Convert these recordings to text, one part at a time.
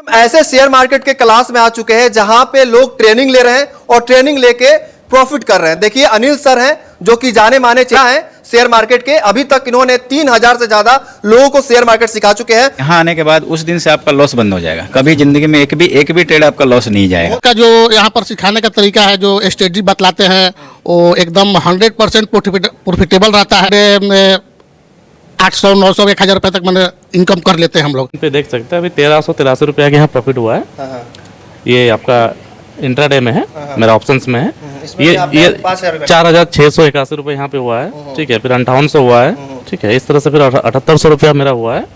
हम ऐसे share market के क्लास में आ चुके हैं जहां पे लोग ट्रेनिंग ले रहे हैं और ट्रेनिंग लेके प्रॉफिट कर रहे हैं। देखिए अनिल सर हैं जो कि जाने माने चेहरा हैं शेयर मार्केट के। अभी तक इन्होंने 3000 से ज्यादा लोगों को शेयर मार्केट सिखा चुके हैं। यहाँ आने के बाद उस दिन से आपका लॉस बंद हो जाएगा। कभी जिंदगी में एक भी ट्रेड आपका लॉस नहीं जाएगा। का जो यहाँ पर सिखाने का तरीका है, जो स्ट्रेटजी बतलाते हैं, वो एकदम 100% प्रॉफिटेबल रहता है। 800, 900, 1000 रुपये तक मैंने इनकम कर लेते हैं हम लोग। पे देख सकते हैं अभी 1383 रुपया के यहाँ प्रॉफिट हुआ है। ये आपका इंट्राडे में है, मेरा ऑप्शंस में है। ये 4681 रुपये यहाँ पे हुआ है, ठीक है। फिर 5800 हुआ है, ठीक है। इस तरह से फिर 7800 रुपया मेरा हुआ है।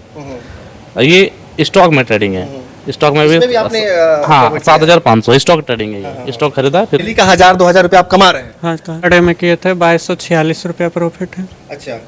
ये स्टॉक में ट्रेडिंग है। स्टॉक में भी आपने हाँ 7500 स्टॉक ट्रेडिंग है। ये स्टॉक खरीदा, फिर डेली का 1000-2000 रुपया आप कमा रहे हैं। हाँ, इंट्राडे में किए थे 2246 रुपया प्रॉफिट है। अच्छा,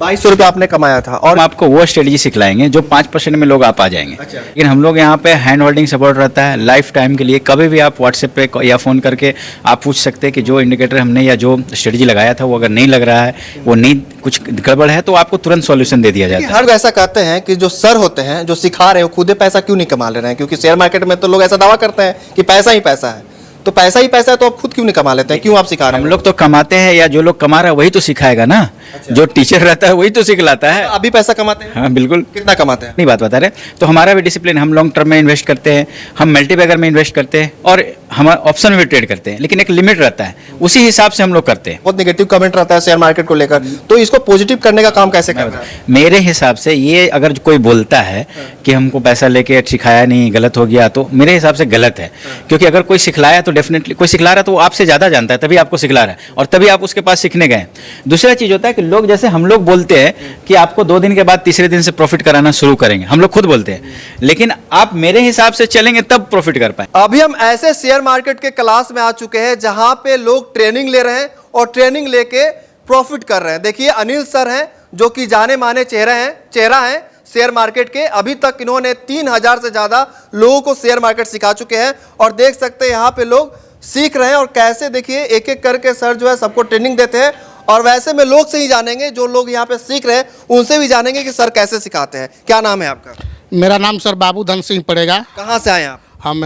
2200 रुपया आपने कमाया था। और हम आपको वो स्ट्रेटजी सिखलाएंगे जो 5% में लोग आप आ जाएंगे। अच्छा। लेकिन हम लोग यहाँ पे हैंड होल्डिंग सपोर्ट रहता है लाइफ टाइम के लिए। कभी भी आप व्हाट्सएप पे या फ़ोन करके आप पूछ सकते हैं कि जो इंडिकेटर हमने या जो स्ट्रेटजी लगाया था वो अगर नहीं लग रहा है, वो नहीं कुछ गड़बड़ है, तो आपको तुरंत सॉल्यूशन दे दिया जाता है। हर लोग ऐसा कहते हैं कि जो सर होते हैं जो सिखा रहे हैं खुद पैसा क्यों नहीं कमा ले रहे हैं, क्योंकि शेयर मार्केट में तो लोग ऐसा दावा करते हैं कि पैसा ही पैसा है। तो पैसा ही पैसा है तो आप खुद क्यों नहीं कमा लेते हैं, क्यों आप सिखा रहे हैं? हम लोग तो कमाते हैं, या जो लोग कमा रहा है वही तो सिखाएगा ना। जो टीचर रहता है वही तो सिखलाता है। अभी पैसा कमाते हैं? हाँ बिल्कुल। कितना कमाते हैं? नहीं बात बता रहे। तो हमारा भी डिसिप्लिन, हम लॉन्ग टर्म में इन्वेस्ट करते हैं, हम मल्टीबैगर में इन्वेस्ट करते हैं, और हम ऑप्शन में भी ट्रेड करते हैं, लेकिन एक लिमिट रहता है, उसी हिसाब से हम लोग करते हैं। बहुत नेगेटिव कमेंट रहता है शेयर मार्केट को लेकर, तो इसको पॉजिटिव करने का काम कैसे करना है? मेरे हिसाब से ये अगर कोई बोलता है कि हमको पैसा लेके सिखाया नहीं, गलत हो गया, तो मेरे हिसाब से गलत है। क्योंकि अगर कोई सिखलाया तो डेफिनेटली कोई सिखला रहा है तो वो आपसे ज़्यादा जानता है, तभी आपको सिखला रहा है और तभी आप उसके पास सीखने गए। दूसरा चीज़ होता है कि लोग, जैसे हम लोग बोलते हैं कि आपको 2 दिन के बाद तीसरे दिन से प्रॉफिट कराना शुरू करेंगे, हम लोग खुद बोलते हैं, लेकिन आप मेरे हिसाब से चलेंगे तब प्रॉफिट कर पाए। अभी हम ऐसे शेयर मार्केट के क्लास में आ चुके हैं जहां पे लोग ट्रेनिंग ले रहे हैं और ट्रेनिंग लेके प्रॉफिट कर रहे हैं। देखिए अनिल सर हैं जो कि जाने माने चेहरा हैं शेयर मार्केट के। अभी तक इन्होंने 3000 से ज्यादा लोगों को शेयर मार्केट सिखा चुके हैं और देख सकते हैं यहाँ पे लोग सीख रहे हैं। और कैसे देखिए एक एक करके सर जो है सबको ट्रेनिंग देते हैं। और वैसे में लोग से ही जानेंगे, जो लोग यहाँ पे सीख रहे हैं उनसे भी जानेंगे कि सर कैसे सिखाते हैं। क्या नाम है आपका? मेरा नाम सर बाबू धन सिंह पड़ेगा। कहाँ से आए आप? हम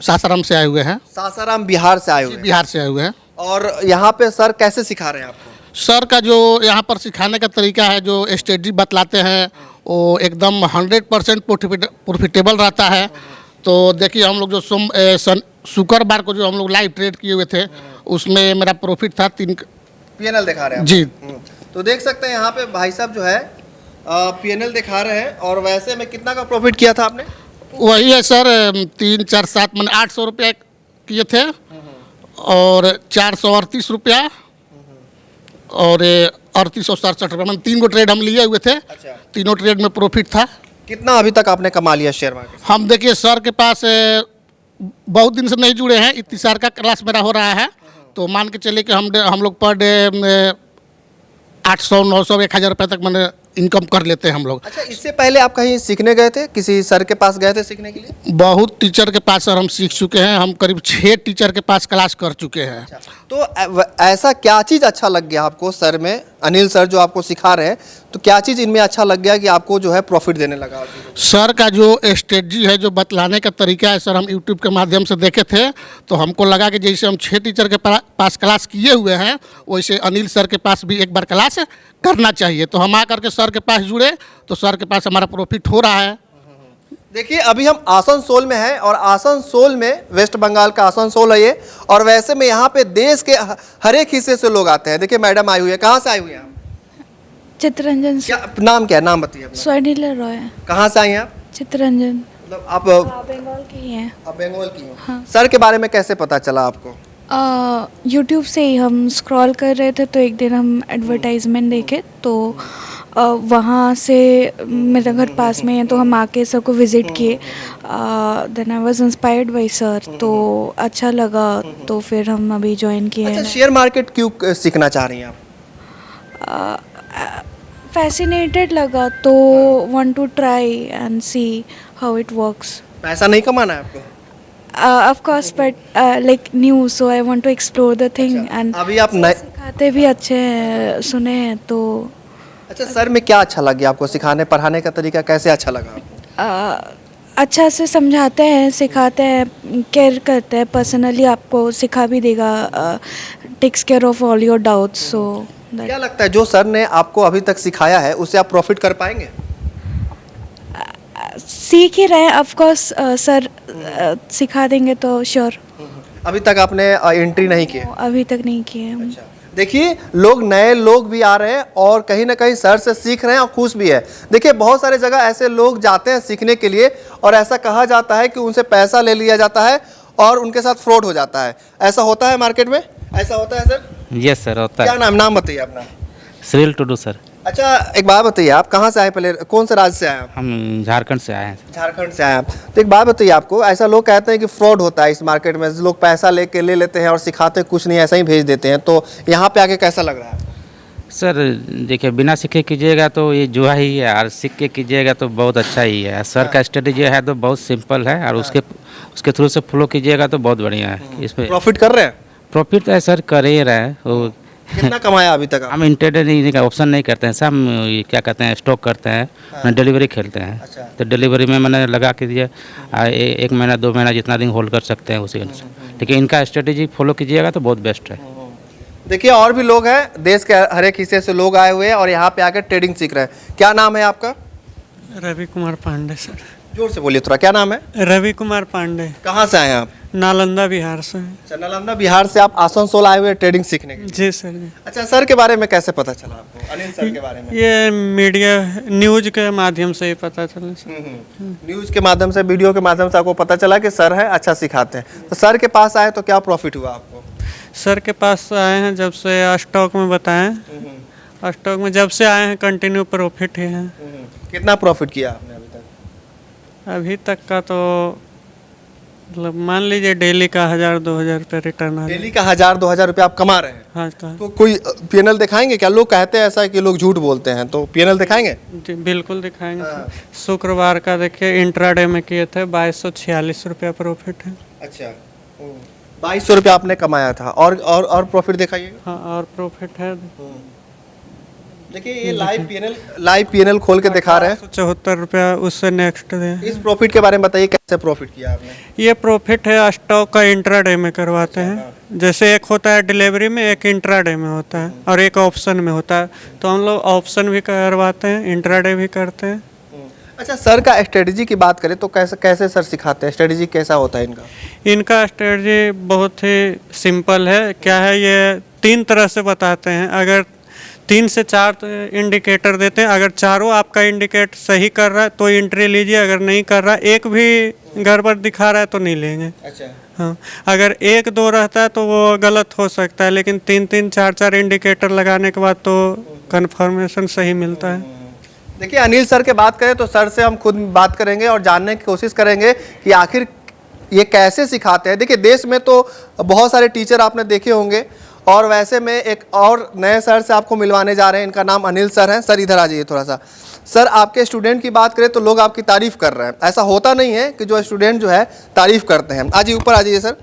सासाराम से आए हुए हैं। सासाराम बिहार से आए हुए हैं। बिहार से आए हुए हैं। और यहाँ पे सर कैसे सिखा रहे हैं आपको? सर का जो यहाँ पर सिखाने का तरीका है, जो स्ट्रेटजी बतलाते हैं, वो एकदम 100% प्रॉफिटेबल रहता है। तो देखिए हम लोग जो शुक्रवार को जो हम लोग लाइव ट्रेड किए हुए थे, उसमें मेरा प्रॉफिट था 3। पीएनएल दिखा रहे हैं जी। तो देख सकते हैं यहाँ पे भाई साहब जो है पीएनएल दिखा रहे हैं। और वैसे में कितना का प्रॉफिट किया था आपने? वही है सर 3, 4, 7 मैंने 800 रुपया किए थे और 438 रुपया और 3867 रुपया। मैंने 3 गो ट्रेड हम लिए हुए थे। अच्छा। तीनों ट्रेड में प्रॉफिट था। कितना अभी तक आपने कमा लिया शेयर मार्केट? हम देखिए सर के पास बहुत दिन से नहीं जुड़े हैं, इत्तिसार का क्लास मेरा हो रहा है। तो मान के चलिए कि हम लोग पर डे 800, 900, 1000 रुपये तक मैंने इनकम कर लेते हैं हम लोग। अच्छा, इससे पहले आप कहीं सीखने गए थे? किसी सर के पास गए थे सीखने के लिए? बहुत टीचर के पास सर हम सीख चुके हैं। हम करीब 6 टीचर के पास क्लास कर चुके हैं। अच्छा, तो ऐसा क्या चीज़ अच्छा लग गया आपको सर में? अनिल सर जो आपको सिखा रहे हैं, तो क्या चीज़ इनमें अच्छा लग गया कि आपको जो है प्रॉफिट देने लगा? सर का जो स्ट्रेटजी है, जो बतलाने का तरीका है, सर हम यूट्यूब के माध्यम से देखे थे, तो हमको लगा कि जैसे हम 6 टीचर के पास क्लास किए हुए हैं, वैसे अनिल सर के पास भी एक बार क्लास करना चाहिए। तो हम आकर के सर के पास जुड़े, तो सर के पास हमारा प्रॉफिट हो रहा है। देखिए अभी हम आसनसोल में हैं और आसनसोल में, वेस्ट बंगाल का आसनसोल है ये। और वैसे में यहाँ पे देश के हर एक हिस्से से लोग आते हैं। देखिए मैडम आई हुई है। कहाँ से आई हुई हैं आप? चित्ररंजन से। क्या नाम क्या है? नाम बताइए अपना। स्वर्णिला रॉय। कहाँ से आई हैं आप? चित्ररंजन। मतलब आप बंगाल की ही हैं। आप बंगाल की हो? हाँ। सर के बारे में कैसे पता चला आपको? यूट्यूब से ही हम स्क्रॉल कर रहे थे, तो एक दिन हम एडवर्टाइजमेंट देखे, तो वहाँ से मेरा घर पास में है, तो हम आके सबको विज़िट किए। Then I was inspired by sir, तो अच्छा लगा, तो फिर हम अभी ज्वाइन किए अच्छा, हैं। शेयर मार्केट क्यों सीखना चाह रही हैं आप? फैसिनेटेड लगा, तो want to try and see how it works. पैसा नहीं कमाना है आपको? Of course, but like new, so I want to explore the thing. And अभी आप नए सिखाते भी अच्छे हैं, सुने हैं तो। अच्छा, सर में क्या अच्छा लग गया आपको? सिखाने पढ़ाने का तरीका कैसे अच्छा लगा आपको? अच्छा से समझाते हैं, सिखाते हैं, केयर करते हैं, पर्सनली आपको सिखा भी देगा, takes care of all your doubts. So क्या लगता है जो सर ने आपको अभी तक सिखाया है उससे आप प्रॉफिट कर पाएंगे? सीख ही रहे हैं, ऑफ कोर्स सर सिखा देंगे तो श्योर। अभी तक आपने एंट्री नहीं की है? अभी तक नहीं किए हैं हम। देखिए लोग, नए लोग भी आ रहे हैं और कहीं ना कहीं सर से सीख रहे हैं और खुश भी है। देखिए बहुत सारे जगह ऐसे लोग जाते हैं सीखने के लिए और ऐसा कहा जाता है कि उनसे पैसा ले लिया जाता है और उनके साथ फ्रॉड हो जाता है। ऐसा होता है मार्केट में? ऐसा होता है सर? यस सर, होता क्या है। नाम बताइए अपना। सिविल टुडू सर। अच्छा एक बात बताइए, आप कहाँ से आए, पहले कौन से राज्य से आए आप? हम झारखंड से आए हैं। झारखंड से आए आप। तो एक बात बताइए, आपको ऐसा लोग कहते हैं कि फ्रॉड होता है इस मार्केट में, लोग पैसा ले लेते हैं और सिखाते कुछ नहीं, ऐसा ही भेज देते हैं, तो यहाँ पे आके कैसा लग रहा है? सर देखिए, बिना सीखे कीजिएगा तो ये जुआ ही है, और सीख के कीजिएगा तो बहुत अच्छा ही है। सर का स्ट्रेटेजी है तो बहुत सिंपल है, और उसके थ्रू से फॉलो कीजिएगा तो बहुत बढ़िया है। इसमें प्रॉफिट कर रहे हैं? प्रॉफिट तो है सर, कर ही रहे हैं। वो कितना कमाया अभी तक आप? हम इंटरनेट का ऑप्शन नहीं करते हैं सर, हम ये क्या कहते हैं, स्टॉक करते हैं, डिलीवरी खेलते हैं। अच्छा। तो डिलीवरी में मैंने लगा के दिया, एक महीना 2 महीना जितना दिन होल्ड कर सकते हैं उसी अनुसार। ठीक है, इनका स्ट्रेटेजी फॉलो कीजिएगा तो बहुत बेस्ट है। देखिए और भी लोग हैं, देश के हर एक हिस्से से लोग आए हुए हैं और यहाँ पे आकर ट्रेडिंग सीख रहे हैं। क्या नाम है आपका? रवि कुमार पांडे सर। जोर से बोलिए थोड़ा, क्या नाम है? रवि कुमार पांडे, कहाँ से आए हैं आप? नालंदा बिहार से। अच्छा, नालंदा बिहार से आप आसनसोल आए हुए हैं ट्रेडिंग सीखने के लिए। जी सर जी। अच्छा, सर के बारे में कैसे पता चला आपको, अनिल सर के बारे में? ये मीडिया न्यूज के माध्यम से ही पता चला सर। न्यूज के माध्यम से, वीडियो के माध्यम से आपको पता चला कि सर है, अच्छा सिखाते हैं। तो सर के पास आए तो क्या प्रॉफिट हुआ आपको? सर के पास आए हैं जब से स्टॉक में बताएं, स्टॉक में जब से आए हैं कंटिन्यू प्रॉफिट ही है। कितना प्रॉफिट किया आपने अभी तक? अभी तक का तो मतलब मान लीजिए डेली का 1000-2000 रुपये रिटर्न आ रहा है। डेली का 1000-2000 रुपया आप कमा रहे हैं? हाँ का तो कोई पीएनएल दिखाएंगे क्या? लोग कहते हैं ऐसा है कि लोग झूठ बोलते हैं, तो पीएनएल दिखाएंगे? जी बिल्कुल दिखाएंगे सर। शुक्रवार का देखिए इंट्राडे में किए थे, 2246 रुपया प्रॉफिट है। अच्छा, 2200 रुपया आपने कमाया था, और प्रॉफिट दिखाइए। हाँ और प्रॉफिट है देखिए ये लाइव पीएनएल खोल के दिखा रहे हैं। 74 रुपया, उससे नेक्स्ट है। इस प्रॉफिट के बारे में बताइए, कैसे प्रॉफिट किया आपने? ये प्रॉफिट है स्टॉक का इंट्राडे में करवाते हैं। जैसे एक होता है डिलीवरी में, एक इंट्राडे में होता है और एक ऑप्शन में होता है। तो हम लोग ऑप्शन भी करवाते हैं, इंट्राडे भी करते हैं। अच्छा, सर का स्ट्रेटजी की बात करें तो कैसे कैसे सर सिखाते हैं, स्ट्रेटजी कैसा होता है इनका? इनका स्ट्रेटजी बहुत ही सिंपल है। क्या है, ये 3 तरह से बताते हैं। अगर 3 से 4 इंडिकेटर देते हैं, अगर चारों आपका इंडिकेट सही कर रहा है तो एंट्री लीजिए, अगर नहीं कर रहा है, एक भी गड़बड़ दिखा रहा है तो नहीं लेंगे। अच्छा, हाँ, अगर 1-2 रहता है तो वो गलत हो सकता है, लेकिन 3-3, 4-4 इंडिकेटर लगाने के बाद तो कंफर्मेशन सही मिलता है। देखिए अनिल सर के बात करें तो सर से हम खुद बात करेंगे और जानने की कोशिश करेंगे कि आखिर ये कैसे सिखाते हैं। देखिए देश में तो बहुत सारे टीचर आपने देखे होंगे और वैसे में एक और नए सर से आपको मिलवाने जा रहे हैं। इनका नाम अनिल सर है। सर इधर आ जाइए थोड़ा सा। सर आपके स्टूडेंट की बात करें तो लोग आपकी तारीफ़ कर रहे हैं। ऐसा होता नहीं है कि जो स्टूडेंट जो है तारीफ़ करते हैं। आ जाइए ऊपर आ जाइए सर।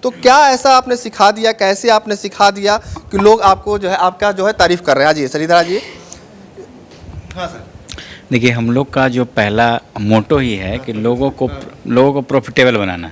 तो क्या ऐसा आपने सिखा दिया, कैसे आपने सिखा दिया कि लोग आपको जो है आपका जो है तारीफ़ कर रहे हैं? आ जाइए सर, इधर आ जाइए। हाँ सर। देखिए हम लोग का जो पहला मोटो ही है कि लोगों को प्रॉफिटेबल बनाना।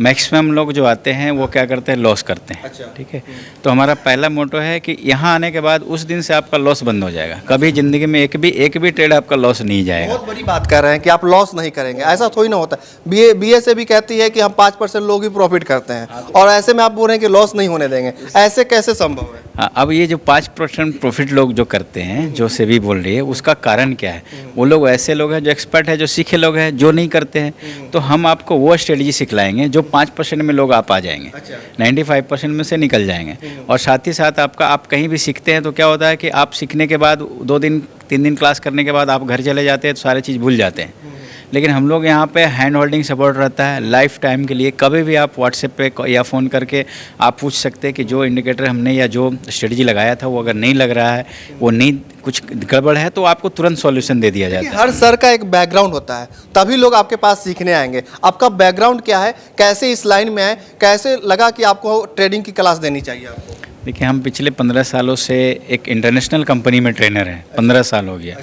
मैक्सिमम लोग जो आते हैं वो क्या करते हैं, लॉस करते हैं। अच्छा। ठीक है, तो हमारा पहला मोटो है कि यहाँ आने के बाद उस दिन से आपका लॉस बंद हो जाएगा। कभी ज़िंदगी में एक भी ट्रेड आपका लॉस नहीं जाएगा। बहुत बड़ी बात कर रहे हैं कि आप लॉस नहीं करेंगे, ऐसा थोड़ी ना होता है। बीए से भी कहती है कि हम 5% लोग ही प्रॉफिट करते हैं और ऐसे में आप बोल रहे हैं कि लॉस नहीं होने देंगे, ऐसे कैसे संभव है? हाँ, अब ये जो 5% प्रॉफिट लोग जो करते हैं, जो सेबी बोल रही है, उसका कारण क्या है? वो लोग ऐसे लोग हैं जो एक्सपर्ट है, जो सीखे लोग हैं, जो नहीं करते हैं। तो हम आपको वो स्ट्रेटजी सिखलाएंगे जो 5% में लोग आप आ जाएंगे। अच्छा। 95% में से निकल जाएंगे। और साथ ही साथ आप कहीं भी सीखते हैं तो क्या होता है कि आप सीखने के बाद 2 दिन 3 दिन क्लास करने के बाद आप घर चले जाते हैं तो सारी चीज़ भूल जाते हैं। लेकिन हम लोग यहाँ पे हैंड होल्डिंग सपोर्ट रहता है लाइफ टाइम के लिए। कभी भी आप व्हाट्सएप पे या फ़ोन करके आप पूछ सकते हैं कि जो इंडिकेटर हमने या जो स्ट्रेटजी लगाया था वो अगर नहीं लग रहा है, वो नहीं कुछ गड़बड़ है, तो आपको तुरंत सॉल्यूशन दे दिया जाता है। हर सर का एक बैकग्राउंड होता है, तभी लोग आपके पास सीखने आएंगे। आपका बैकग्राउंड क्या है, कैसे इस लाइन में आए, कैसे लगा कि आपको ट्रेडिंग की क्लास देनी चाहिए आपको? देखिए हम पिछले 15 सालों से एक इंटरनेशनल कंपनी में ट्रेनर हैं। 15 साल हो गया।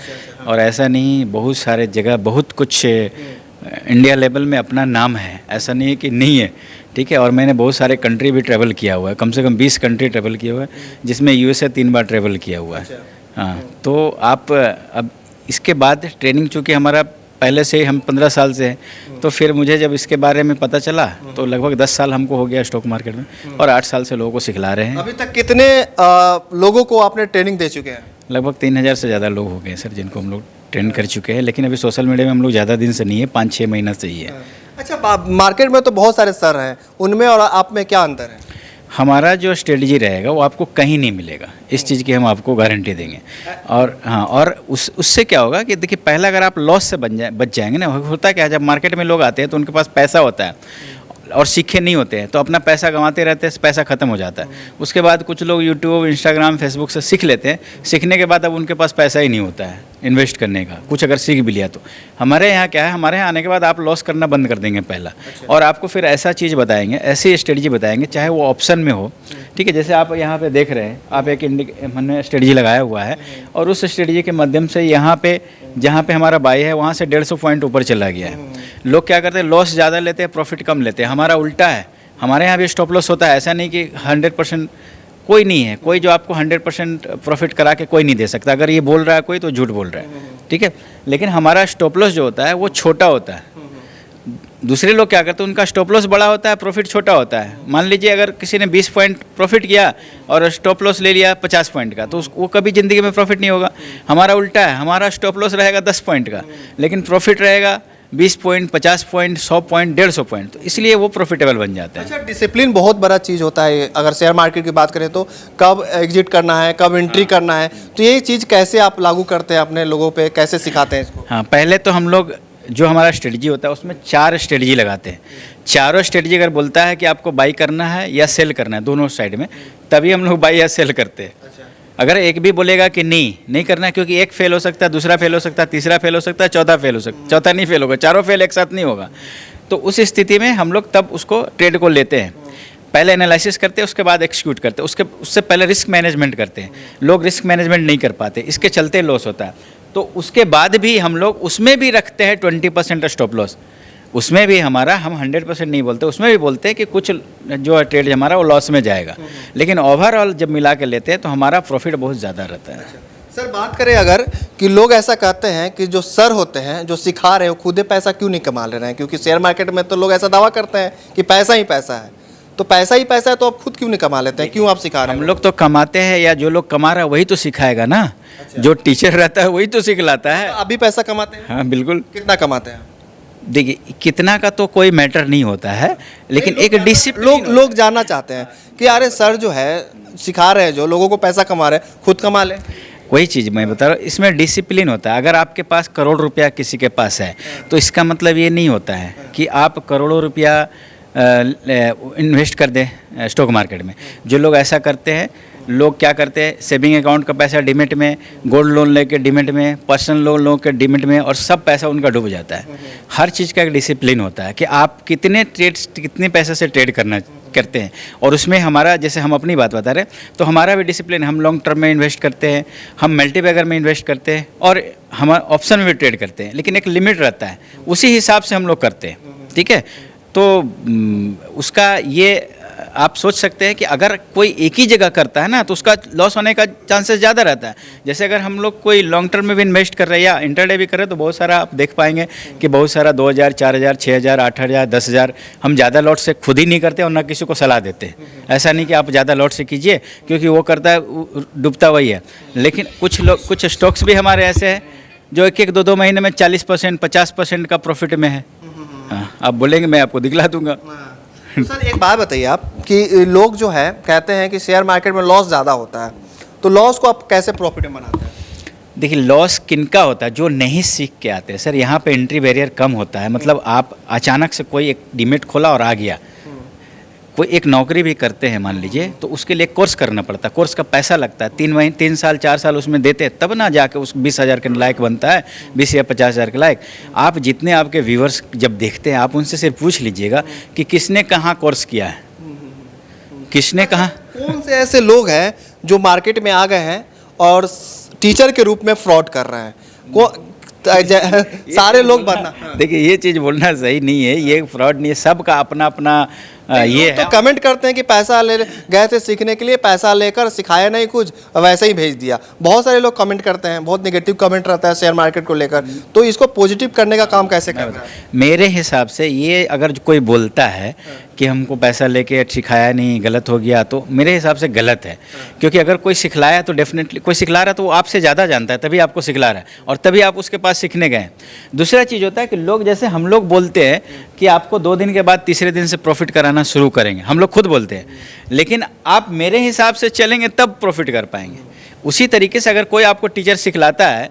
और ऐसा नहीं, बहुत सारे जगह बहुत कुछ इंडिया लेवल में अपना नाम है, ऐसा नहीं है कि नहीं है, ठीक है। और मैंने बहुत सारे कंट्री भी ट्रैवल किया हुआ है, कम से कम 20 कंट्री ट्रैवल किया हुआ है, जिसमें यूएसए 3 बार ट्रैवल किया हुआ है। हाँ, तो आप अब इसके बाद ट्रेनिंग चूँकि हमारा पहले से ही हम 15 साल से हैं, तो फिर मुझे जब इसके बारे में पता चला तो लगभग 10 साल हमको हो गया स्टॉक मार्केट में, और 8 साल से लोगों को सिखला रहे हैं। अभी तक कितने लोगों को आपने ट्रेनिंग दे चुके हैं? लगभग 3000 से ज़्यादा लोग हो गए सर, जिनको हम लोग ट्रेन कर चुके हैं। लेकिन अभी सोशल मीडिया में हम लोग ज़्यादा दिन से नहीं है, 5-6 महीना से ही है। अच्छा, मार्केट में तो बहुत सारे सर हैं, उनमें और आप में क्या अंतर है? हमारा जो स्ट्रेटजी रहेगा वो आपको कहीं नहीं मिलेगा, इस चीज़ की हम आपको गारंटी देंगे। और हाँ, और उससे क्या होगा कि देखिए, पहला अगर आप लॉस से बच जाएंगे ना, होता क्या है, जब मार्केट में लोग आते हैं तो उनके पास पैसा होता है और सीखे नहीं होते हैं, तो अपना पैसा गंवाते रहते हैं, पैसा ख़त्म हो जाता है। उसके बाद कुछ लोग यूट्यूब, इंस्टाग्राम, फेसबुक से सीख लेते हैं, सीखने के बाद अब उनके पास पैसा ही नहीं होता है इन्वेस्ट करने का, कुछ अगर सीख भी लिया तो। हमारे यहाँ क्या है, हमारे यहाँ आने के बाद आप लॉस करना बंद कर देंगे पहला, और आपको फिर ऐसा चीज़ बताएंगे, ऐसी स्ट्रेटजी बताएंगे, चाहे वो ऑप्शन में हो, ठीक है। जैसे आप यहाँ पे देख रहे हैं, आप एक हमने स्ट्रेटजी लगाया हुआ है, और उस स्ट्रेटजी के माध्यम से यहाँ पे जहाँ पे हमारा बाई है वहाँ से 150 पॉइंट ऊपर चला गया है। लोग क्या करते हैं, लॉस ज़्यादा लेते हैं, प्रॉफिट कम लेते हैं। हमारा उल्टा है, हमारे यहाँ भी स्टॉप लॉस होता है, ऐसा नहीं कि 100% कोई नहीं है, कोई जो आपको 100% प्रॉफिट करा के कोई नहीं दे सकता। अगर ये बोल रहा है कोई तो झूठ बोल रहा है, ठीक है। लेकिन हमारा स्टॉप लॉस जो होता है वो छोटा होता है। दूसरे लोग क्या करते हैं, उनका स्टॉप लॉस बड़ा होता है, प्रॉफिट छोटा होता है। मान लीजिए अगर किसी ने 20 पॉइंट प्रॉफिट किया और स्टॉप लॉस ले लिया 50 पॉइंट का, तो वो कभी ज़िंदगी में प्रॉफिट नहीं होगा। हमारा उल्टा है, हमारा स्टॉप लॉस रहेगा 10 पॉइंट का, लेकिन प्रॉफिट रहेगा 20 पॉइंट, 50 पॉइंट, 100 पॉइंट, 150 पॉइंट, तो इसलिए वो प्रॉफिटेबल बन जाता है। अच्छा, डिसिप्लिन बहुत बड़ा चीज़ होता है। अगर शेयर मार्केट की बात करें तो कब एग्जिट करना है, कब एंट्री करना है, तो ये चीज़ कैसे आप लागू करते हैं अपने लोगों पे, कैसे सिखाते हैं इसको? हाँ, पहले तो हम लोग जो हमारा स्ट्रेटजी होता है उसमें 4 स्ट्रेटजी लगाते हैं। चारों स्ट्रेटजी अगर बोलता है कि आपको बाई करना है या सेल करना है, दोनों साइड में, तभी हम लोग बाई या सेल करते हैं। अगर एक भी बोलेगा कि नहीं करना है, क्योंकि एक फेल हो सकता है, दूसरा फेल हो सकता है, तीसरा फेल हो सकता है, चौथा फेल हो सकता है, चौथा नहीं फेल होगा, चारों फेल एक साथ नहीं होगा। तो उस स्थिति में हम लोग तब उसको ट्रेड को लेते हैं, पहले एनालिसिस करते हैं, उसके बाद एक्सिक्यूट करते हैं, उससे पहले रिस्क मैनेजमेंट करते हैं। लोग रिस्क मैनेजमेंट नहीं कर पाते, इसके चलते लॉस होता है। तो उसके बाद भी हम लोग उसमें भी रखते हैं 20% स्टॉप लॉस। उसमें भी हमारा, हम 100% नहीं बोलते, उसमें भी बोलते हैं कि कुछ जो ट्रेड हमारा वो लॉस में जाएगा, लेकिन ओवरऑल जब मिला के लेते हैं तो हमारा प्रॉफिट बहुत ज़्यादा रहता है। सर, बात करें अगर कि लोग ऐसा कहते हैं कि जो सर होते हैं, जो सिखा रहे हो, खुद पैसा क्यों नहीं कमा ले रहे हैं? क्योंकि शेयर मार्केट में तो लोग ऐसा दावा करते हैं कि पैसा ही पैसा है, तो पैसा ही पैसा है, तो आप खुद क्यों नहीं कमा लेते हैं? क्यों आप सिखा रहे हैं? हम लोग तो कमाते हैं, या जो लोग कमा रहा है वही तो सिखाएगा ना। जो टीचर रहता है वही तो सिखलाता है। अभी पैसा कमाते हैं? हाँ, बिल्कुल। कितना कमाते हैं? देखिए, कितना का तो कोई मैटर नहीं होता है, लेकिन एक डिसिप्लिन लोग जानना चाहते हैं कि अरे सर जो है सिखा रहे हैं, जो लोगों को पैसा कमा रहे हैं, खुद कमा लें। वही चीज़ मैं बता रहा हूँ, इसमें डिसिप्लिन होता है। अगर आपके पास करोड़ रुपया किसी के पास है, तो इसका मतलब ये नहीं होता है कि आप करोड़ों रुपया इन्वेस्ट कर दें स्टॉक मार्केट में। जो लोग ऐसा करते हैं, लोग क्या करते हैं, सेविंग अकाउंट का पैसा डिमेट में, गोल्ड लोन लेके डिमेट में, पर्सनल लोन के डिमेट में, और सब पैसा उनका डूब जाता है। हर चीज़ का एक डिसिप्लिन होता है कि आप कितने पैसे से ट्रेड करते हैं। और उसमें हमारा, जैसे हम अपनी बात बता रहे हैं, तो हमारा भी डिसिप्लिन, हम लॉन्ग टर्म में इन्वेस्ट करते हैं, हम मल्टीबैगर में इन्वेस्ट करते हैं, और हम ऑप्शन में भी ट्रेड करते हैं, लेकिन एक लिमिट रहता है, उसी हिसाब से हम लोग करते हैं, ठीक है। तो उसका ये आप सोच सकते हैं कि अगर कोई एक ही जगह करता है ना, तो उसका लॉस होने का चांसेस ज़्यादा रहता है। जैसे अगर हम लोग कोई लॉन्ग टर्म में भी इन्वेस्ट कर रहे हैं या इंटरडे भी कर रहे हैं, तो बहुत सारा आप देख पाएंगे कि बहुत सारा 2000, 4000, 6000, 8000, 10000 हम ज़्यादा लॉट से खुद ही नहीं करते और ना किसी को सलाह देते। ऐसा नहीं कि आप ज़्यादा लॉट से कीजिए, क्योंकि वो करता है डूबता वही है। लेकिन कुछ स्टॉक्स भी हमारे ऐसे हैं जो एक 2 महीने में 40%, 50% का प्रॉफिट में है। हाँ, आप बोलेंगे, मैं आपको दिखला दूंगा। तो सर, एक बात बताइए आप कि लोग जो है कहते हैं कि शेयर मार्केट में लॉस ज़्यादा होता है, तो लॉस को आप कैसे प्रॉफिट में बनाते हैं? देखिए, लॉस किनका होता है? जो नहीं सीख के आते हैं सर। यहाँ पे एंट्री बैरियर कम होता है। मतलब आप अचानक से कोई एक डीमेट खोला और आ गया, कोई एक नौकरी भी करते हैं मान लीजिए, तो उसके लिए कोर्स करना पड़ता है, कोर्स का पैसा लगता है, 3 साल 4 साल उसमें देते हैं, तब ना जाके उस 20,000 के लायक बनता है, 20 या 50,000 के लायक। आप जितने आपके व्यूअर्स जब देखते हैं, आप उनसे सिर्फ पूछ लीजिएगा कि किसने कहाँ कोर्स किया है, किसने कहाँ। कौन से ऐसे लोग हैं जो मार्केट में आ गए हैं और टीचर के रूप में फ्रॉड कर रहे हैं? सारे लोग बनना। देखिए ये चीज़ बोलना सही नहीं है, ये फ्रॉड नहीं है, सबका अपना अपना ये तो है। कमेंट करते हैं कि पैसा ले गए थे सीखने के लिए, पैसा लेकर सिखाया नहीं कुछ, वैसे ही भेज दिया। बहुत सारे लोग कमेंट करते हैं, बहुत नेगेटिव कमेंट रहता है शेयर मार्केट को लेकर, तो इसको पॉजिटिव करने का काम कैसे करना है? मेरे हिसाब से ये अगर कोई बोलता है कि हमको पैसा लेके सिखाया नहीं, गलत हो गया, तो मेरे हिसाब से गलत है। क्योंकि अगर कोई सिखलाया तो डेफिनेटली कोई सिखला रहा है तो वो आपसे ज़्यादा जानता है, तभी आपको सिखला रहा है और तभी आप उसके पास सीखने गए। दूसरा चीज़ होता है कि लोग, जैसे हम लोग बोलते हैं कि आपको 2 दिन के बाद तीसरे दिन से प्रॉफिट कराना शुरू करेंगे, हम लोग खुद बोलते हैं, लेकिन आप मेरे हिसाब से चलेंगे तब प्रॉफिट कर पाएंगे। उसी तरीके से अगर कोई आपको टीचर सिखलाता है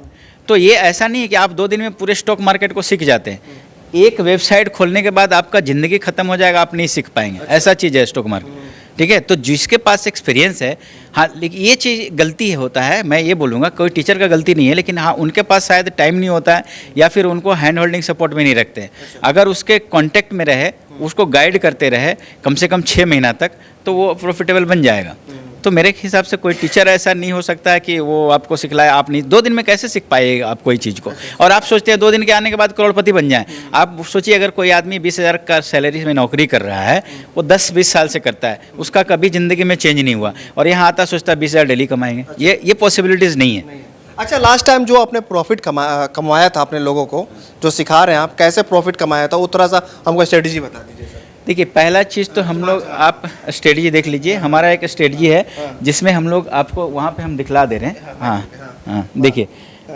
तो ये ऐसा नहीं है कि आप 2 दिन में पूरे स्टॉक मार्केट को सीख जाते हैं। एक वेबसाइट खोलने के बाद आपका ज़िंदगी ख़त्म हो जाएगा, आप नहीं सीख पाएंगे। ऐसा चीज़ है स्टॉक मार्केट, ठीक है। तो जिसके पास एक्सपीरियंस है, हाँ, लेकिन ये चीज़ गलती होता है, मैं ये बोलूँगा कोई टीचर का गलती नहीं है, लेकिन हाँ उनके पास शायद टाइम नहीं होता है या फिर उनको हैंड होल्डिंग सपोर्ट में नहीं रखते। अगर उसके कांटेक्ट में रहे, उसको गाइड करते रहे कम से कम 6 महीना तक, तो वो प्रॉफिटेबल बन जाएगा। तो मेरे हिसाब से कोई टीचर ऐसा नहीं हो सकता है कि वो आपको सिखलाए, आप नहीं 2 दिन में कैसे सीख पाएगा आप कोई चीज़ को। और आप सोचते हैं 2 दिन के आने के बाद करोड़पति बन जाए। आप सोचिए अगर कोई आदमी 20,000 का सैलरी में नौकरी कर रहा है, वो 10-20 साल से करता है, उसका कभी ज़िंदगी में चेंज नहीं हुआ, और यहाँ आता सोचता है 20,000 डेली कमाएंगे। ये पॉसिबिलिटीज़ नहीं है। अच्छा, लास्ट टाइम जो आपने प्रॉफिट कमाया था अपने लोगों को, जो सिखा रहे हैं आप, कैसे प्रॉफिट कमाया था, वो थोड़ा सा हमको स्ट्रेटेजी बता दीजिए सर। देखिए पहला चीज़ तो हम लोग, आप स्ट्रेटजी देख लीजिए, हमारा एक स्ट्रेटजी है जिसमें हम लोग आपको वहाँ पे हम दिखला दे रहे हैं। हाँ, देखिए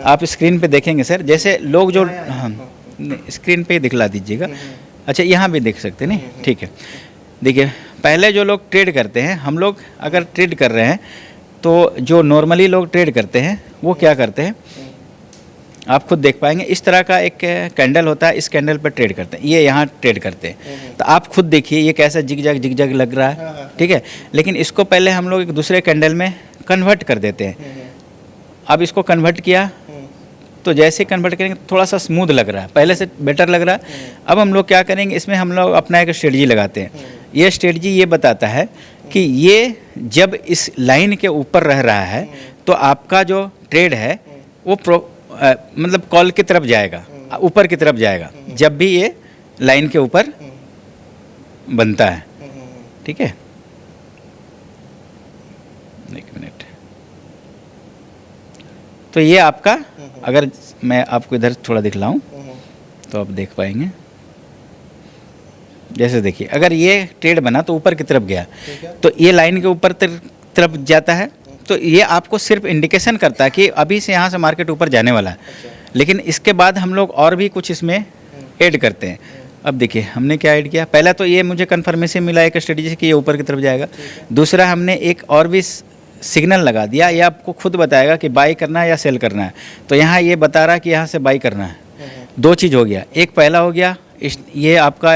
आप स्क्रीन पे देखेंगे सर, जैसे लोग जो, हाँ स्क्रीन पे ही दिखला दीजिएगा। अच्छा यहाँ भी देख सकते हैं, नहीं ठीक है। देखिए पहले जो लोग ट्रेड करते हैं, हम लोग अगर ट्रेड कर रहे हैं तो जो नॉर्मली लोग ट्रेड करते हैं वो क्या करते हैं, आप खुद देख पाएंगे। इस तरह का एक कैंडल होता है, इस कैंडल पर ट्रेड करते हैं, ये यहाँ ट्रेड करते हैं। तो आप खुद देखिए ये कैसा जिग-जैग लग रहा है, ठीक है। लेकिन इसको पहले हम लोग एक दूसरे कैंडल में कन्वर्ट कर देते हैं। अब इसको कन्वर्ट किया तो जैसे कन्वर्ट करेंगे थोड़ा सा स्मूथ लग रहा है, पहले से बेटर लग रहा है। अब हम लोग क्या करेंगे, इसमें हम लोग अपना एक स्ट्रेटजी लगाते हैं। ये स्ट्रेटजी ये बताता है कि ये जब इस लाइन के ऊपर रह रहा है तो आपका जो ट्रेड है वो मतलब कॉल की तरफ जाएगा, ऊपर की तरफ जाएगा, जब भी ये लाइन के ऊपर बनता है, ठीक है। एक मिनट, तो ये आपका, अगर मैं आपको इधर थोड़ा दिखलाऊं तो आप देख पाएंगे। जैसे देखिए अगर ये ट्रेड बना तो ऊपर की तरफ गया, तो ये लाइन के ऊपर तरफ जाता है, तो ये आपको सिर्फ इंडिकेशन करता है कि अभी से यहाँ से मार्केट ऊपर जाने वाला है। लेकिन इसके बाद हम लोग और भी कुछ इसमें ऐड करते हैं। अब देखिए हमने क्या ऐड किया, पहला तो ये मुझे कन्फर्मेशन मिला एक स्ट्रेटजी से कि ये ऊपर की तरफ जाएगा। दूसरा हमने एक और भी सिग्नल लगा दिया, ये आपको खुद बताएगा कि बाई करना है या सेल करना है। तो यहाँ ये बता रहा है कि यहाँ से बाई करना है। 2 चीज़ हो गया, एक पहला हो गया ये आपका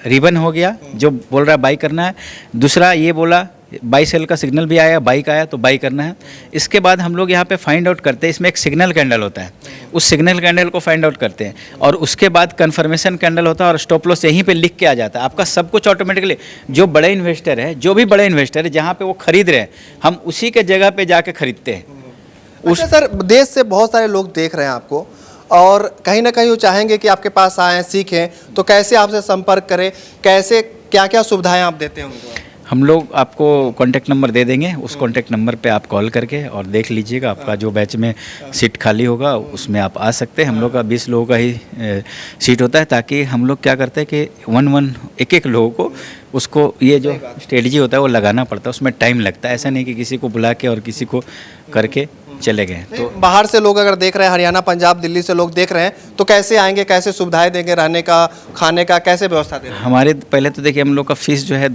रिबन हो गया जो बोल रहा है बाई करना है। दूसरा ये बोला बाई सेल का सिग्नल भी आया, बाई का आया तो बाई करना है। इसके बाद हम लोग यहाँ पे फाइंड आउट करते हैं, इसमें एक सिग्नल कैंडल होता है, उस सिग्नल कैंडल को फाइंड आउट करते हैं, और उसके बाद कन्फर्मेशन कैंडल होता है और स्टॉप लॉस यहीं पे लिख के आ जाता है। आपका सब कुछ ऑटोमेटिकली, जो बड़े इन्वेस्टर है, जो भी बड़े इन्वेस्टर है जहाँ पे वो खरीद रहे हैं, हम उसी के जगह पे जाके खरीदते हैं। अच्छा सर, देश से बहुत सारे लोग देख रहे हैं आपको, और कहीं ना कहीं वो चाहेंगे कि आपके पास आएँ, सीखें, तो कैसे आपसे संपर्क करें, कैसे क्या क्या सुविधाएं आप देते हैं उनको? हम लोग आपको कॉन्टैक्ट नंबर दे देंगे, उस कॉन्टैक्ट नंबर पे आप कॉल करके और देख लीजिएगा, आपका जो बैच में सीट खाली होगा उसमें आप आ सकते हैं। हम लोग का 20 लोगों का ही सीट होता है, ताकि हम लोग क्या करते हैं कि एक लोगों को उसको ये जो स्ट्रेटजी होता है वो लगाना पड़ता है, उसमें टाइम लगता है। ऐसा नहीं कि किसी को बुला के और किसी को करके चले गए। तो बाहर से लोग अगर देख रहे हैं, हरियाणा, पंजाब, दिल्ली से लोग देख रहे हैं, तो कैसे आएंगे, कैसे सुविधाएं देंगे, रहने का, खाने का, कैसे व्यवस्था देंगे? हमारे पहले तो देखिए हम लोग का फीस जो है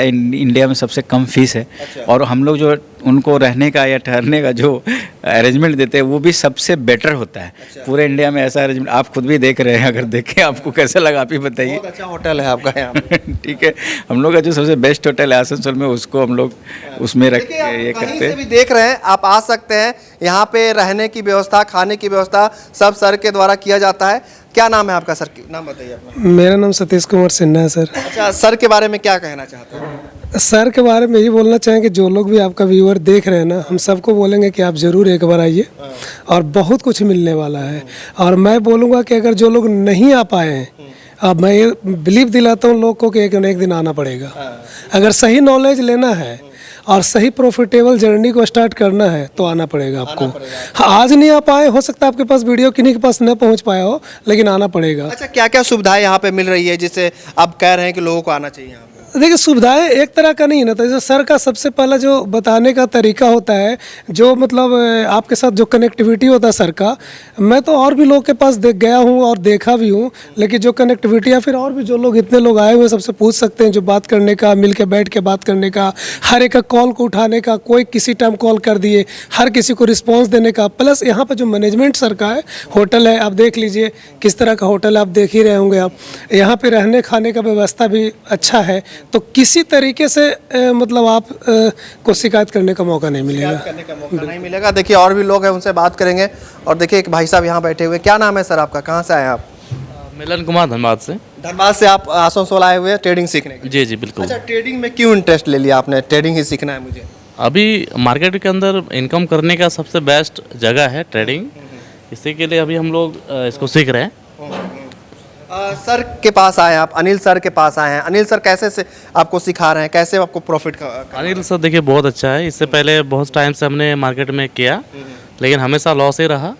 इंडिया में सबसे कम फीस है। अच्छा। और हम लोग जो उनको रहने का या ठहरने का जो अरेंजमेंट देते हैं वो भी सबसे बेटर होता है। अच्छा। पूरे इंडिया में ऐसा अरेंजमेंट आप खुद भी देख रहे हैं, अगर देखें आपको कैसा लगा आप ही बताइए। बहुत अच्छा होटल है आपका यहाँ पे। ठीक है, हम लोग का जो सबसे बेस्ट होटल है आसनसोल में, उसको हम लोग उसमें रख देखिए, आप ये कहीं करते से हैं। भी देख रहे हैं, आप आ सकते हैं। यहाँ पे रहने की व्यवस्था, खाने की व्यवस्था सब सर के द्वारा किया जाता है। क्या नाम है आपका सर? नाम बताइए अपना। मेरा नाम सतीश कुमार सिन्हा है सर। अच्छा, सर के बारे में क्या कहना चाहते हैं? सर के बारे में यही बोलना चाहेंगे, जो लोग भी आपका व्यूअर देख रहे हैं ना, हम सबको बोलेंगे कि आप ज़रूर एक बार आइए और बहुत कुछ मिलने वाला है। और मैं बोलूँगा कि अगर जो लोग नहीं आ पाए हैं, अब मैं ये बिलीव दिलाता हूँ लोग को कि एक न एक दिन आना पड़ेगा। अगर सही नॉलेज लेना है और सही प्रॉफिटेबल जर्नी को स्टार्ट करना है तो आना पड़ेगा आपको। हाँ, आज नहीं आ पाए, हो सकता है आपके पास वीडियो किन्हीं के पास न पहुंच पाया हो, लेकिन आना पड़ेगा। अच्छा, क्या क्या सुविधाएं यहाँ पे मिल रही है जिससे आप कह रहे हैं कि लोगों को आना चाहिए यहाँ पे? देखिए, सुविधाएं एक तरह का नहीं है ना, तो जैसे सर का सबसे पहला जो बताने का तरीका होता है, जो मतलब आपके साथ जो कनेक्टिविटी होता है सर का, मैं तो और भी लोग के पास देख गया हूँ और देखा भी हूँ, लेकिन जो कनेक्टिविटी या फिर और भी जो लोग इतने लोग आए हुए सबसे पूछ सकते हैं, जो बात करने का, मिल के बैठ के बात करने का, हर एक का कॉल को उठाने का, कोई किसी टाइम कॉल कर दिए, हर किसी को रिस्पॉन्स देने का। प्लस यहाँ पर जो मैनेजमेंट सर का है, होटल है, आप देख लीजिए किस तरह का होटल आप देख ही रहे होंगे आप, यहाँ पे रहने खाने का व्यवस्था भी अच्छा है, तो किसी तरीके से मतलब आप को शिकायत करने का मौका नहीं मिलेगा। करने का मौका नहीं मिलेगा। देखिए और भी लोग हैं, उनसे बात करेंगे। और देखिए एक भाई साहब यहाँ बैठे हुए, क्या नाम है सर आपका, कहाँ से आए आप? मिलन कुमार, धनबाद से। धनबाद से आप आसनसोल आए हुए हैं ट्रेडिंग सीखने के? जी जी बिल्कुल। अच्छा, ट्रेडिंग में क्यों इंटरेस्ट ले लिया आपने? ट्रेडिंग ही सीखना है मुझे। अभी मार्केट के अंदर इनकम करने का सबसे बेस्ट जगह है ट्रेडिंग, इसी के लिए अभी हम लोग इसको सीख रहे हैं। सर के पास आए आप, अनिल सर के पास आए हैं। अनिल सर कैसे से आपको सिखा रहे हैं, कैसे आपको प्रॉफिट का? अनिल सर देखिए बहुत अच्छा है, इससे पहले बहुत टाइम से हमने मार्केट में किया, लेकिन हमेशा लॉस ही रहा।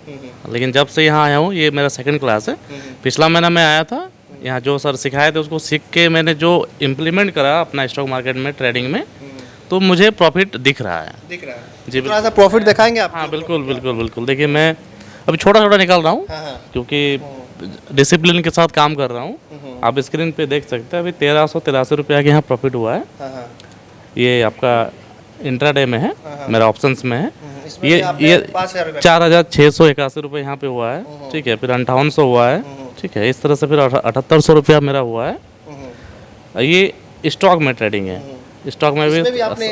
लेकिन जब से यहाँ आया हूँ, ये मेरा सेकंड क्लास है, पिछला महीना मैं आया था यहाँ, जो सर सिखाए थे उसको सीख के मैंने जो इम्प्लीमेंट करा अपना स्टॉक मार्केट में, ट्रेडिंग में, तो मुझे प्रॉफिट दिख रहा है। दिख रहा है जी थोड़ा सा प्रॉफिट दिखाएंगे आप? हाँ बिल्कुल बिल्कुल बिल्कुल। देखिए मैं अभी छोटा छोटा निकाल रहा हूँ, क्योंकि डिसिप्लिन के साथ काम कर रहा हूँ। आप स्क्रीन पे देख सकते हैं अभी 1383 रुपया के यहाँ प्रॉफिट हुआ है। ये आपका इंट्राडे में है, मेरा ऑप्शंस में है। ये 4681 रुपये यहाँ पे हुआ है, ठीक है। फिर 5800 हुआ है, ठीक है। इस तरह से फिर 7800 रुपया मेरा हुआ है। ये स्टॉक में ट्रेडिंग है, स्टॉक में भी आपने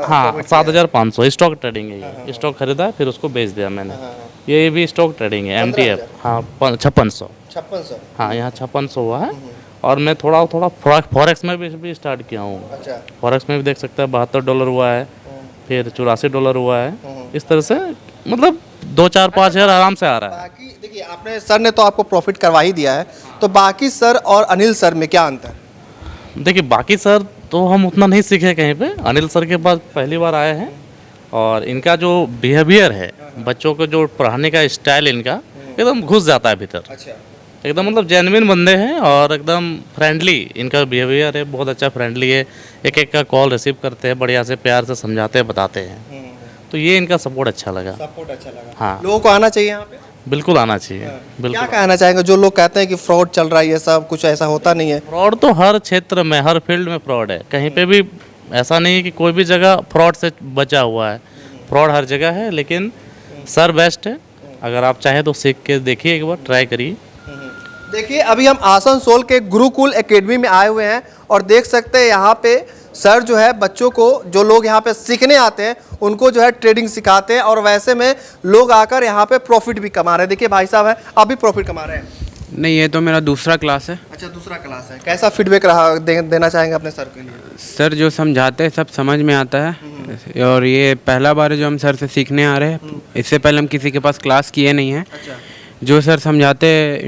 हाँ 7500 स्टॉक ट्रेडिंग है। ये स्टॉक खरीदा फिर उसको बेच दिया मैंने। ये भी स्टॉक ट्रेडिंग है, MTF। हाँ 5600 हाँ यहाँ 5600 हुआ है। और मैं थोड़ा फॉरेक्स में भी स्टार्ट किया हूँ। अच्छा, फॉरेक्स में भी देख सकते हैं $72 हुआ है, फिर $84 हुआ है। इस तरह से मतलब 2-4-5 हज़ार आराम से आ रहा है। बाकी देखिए आपने, सर ने तो आपको प्रॉफिट करवा ही दिया है, तो बाकी सर और अनिल सर में क्या अंतर? देखिए बाकी सर तो हम उतना नहीं सीखे कहीं पे, अनिल सर के पास पहली बार आए हैं। और इनका जो बिहेवियर है, बच्चों को जो पढ़ाने का स्टाइल इनका एकदम घुस जाता है भीतर। अच्छा, एकदम मतलब जेन्युइन बंदे हैं और एकदम फ्रेंडली इनका बिहेवियर है, बहुत अच्छा फ्रेंडली है। एक एक का कॉल रिसीव करते हैं, बढ़िया से प्यार से समझाते हैं, बताते हैं। तो ये इनका सपोर्ट अच्छा लगा। सपोर्ट अच्छा लगा। हाँ लोगों को आना चाहिए यहाँ पे? बिल्कुल आना चाहिए। क्या बिल्कुल। कहना चाहेंगे जो लोग कहते हैं कि फ्रॉड चल रहा है, ये सब कुछ ऐसा होता नहीं है? फ्रॉड तो हर क्षेत्र में, हर फील्ड में फ्रॉड है। कहीं पे भी ऐसा नहीं है कि कोई भी जगह फ्रॉड से बचा हुआ है। फ्रॉड हर जगह है, लेकिन सर बेस्ट है। अगर आप चाहें तो सीख के देखिए, एक बार ट्राई करिए। देखिए अभी हम आसनसोल के गुरुकुल एकेडमी में आए हुए हैं और देख सकते हैं यहाँ पे सर जो है बच्चों को, जो लोग यहाँ पे सीखने आते हैं उनको जो है ट्रेडिंग सिखाते हैं। और वैसे में लोग आकर यहाँ पे प्रॉफिट भी कमा रहे हैं। देखिए भाई साहब है, आप भी प्रॉफिट कमा रहे हैं? नहीं, ये तो मेरा दूसरा क्लास है। अच्छा, दूसरा क्लास है। कैसा फीडबैक रहा देना चाहेंगे अपने सर के लिए? सर जो समझाते हैं सब समझ में आता है। और ये पहला बार है जो हम सर से सीखने आ रहे हैं। इससे पहले हम किसी के पास क्लास किए नहीं हैं। अच्छा, जो सर समझाते हैं,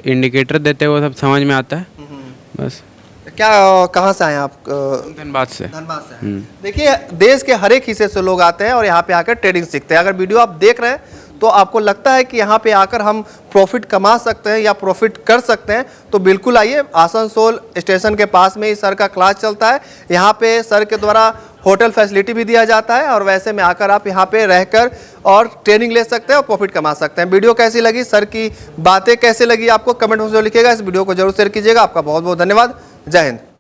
इंडिकेटर देते हैं, वो सब समझ में आता है। बस। क्या कहाँ से आए आप? धनबाद से। धनबाद से। देखिए देश के हर एक हिस्से से लोग आते हैं और यहाँ पे आकर ट्रेडिंग सीखते हैं। अगर वीडियो आप देख रहे हैं तो आपको लगता है कि यहाँ पे आकर हम प्रॉफिट कमा सकते हैं या प्रॉफिट कर सकते हैं, तो बिल्कुल आइए। आसनसोल स्टेशन के पास में ही सर का क्लास चलता है। यहाँ पे सर के द्वारा होटल फैसिलिटी भी दिया जाता है और वैसे में आकर आप यहाँ पे रहकर और ट्रेनिंग ले सकते हैं और प्रॉफिट कमा सकते हैं। वीडियो कैसी लगी, सर की बातें कैसे लगी आपको, कमेंट बॉक्स में लिखिएगा। इस वीडियो को जरूर शेयर कीजिएगा। आपका बहुत बहुत धन्यवाद। जय हिंद।